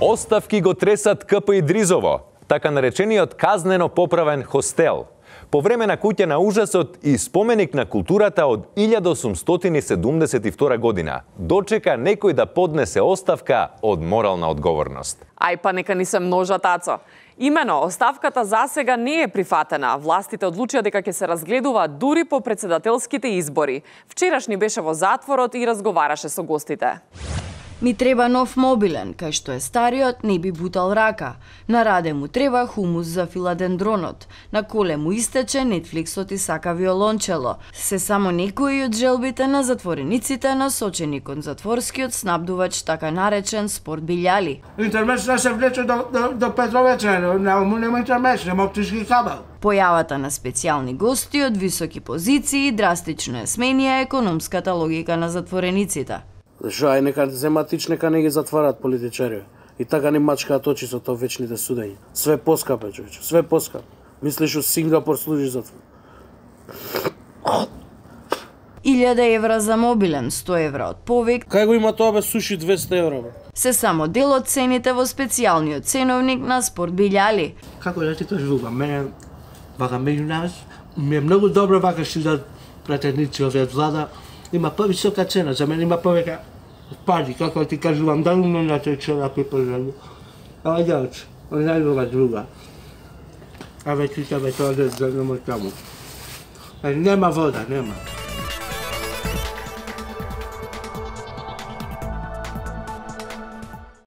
Оставки го тресат КП Идризово, така наречениот казнено-поправен хостел. По време на куќа на ужасот и споменик на културата од 1872 година, дочека некој да поднесе оставка од морална одговорност. Ај па нека ни се множа, тацо. Имено, оставката засега не е прифатена. Властите одлучија дека ќе се разгледува дури по председателските избори. Вчерашни беше во затворот и разговараше со гостите. Ми треба нов мобилен, кај што е стариот не би бутал рака. На Раде му треба хумус за филадендронот. На Коле му истече Нетфликсот и сака виолончело. Се само некои од желбите на затворениците насочени кон затворскиот снабдувач, така наречен Спорт Билјали. Интермеч не се влече до Петровече, нема интермеч, нема оптички кабел. Појавата на специјални гости од високи позиции драстично е сменија економската логика на затворениците. Зашо, ај нека зематич, нека не ги затварат политичари. И така ни мачкаат очи со тоа вечните судења. Све поскапе, човече, све поскапе. Мислиш, у Сингапур служи затвор. 1000 евра за мобилен, 100 евра од повик. Кај го има тоа бе, суши 200 евра бе? Се само дел од цените во специјалниот ценовник на Спорт Билјали. Како да ти кажувам, мене, вака меѓу нас, ми е многу добро вака си да пратеници овие влада, има повисока цена, за мене има повеќе пари, како ти кажувам, да умно на тој човек е пожелно. Ама јач, он најдова друга. А веќе ќе бе тоа да немој таму. Нема вода, нема.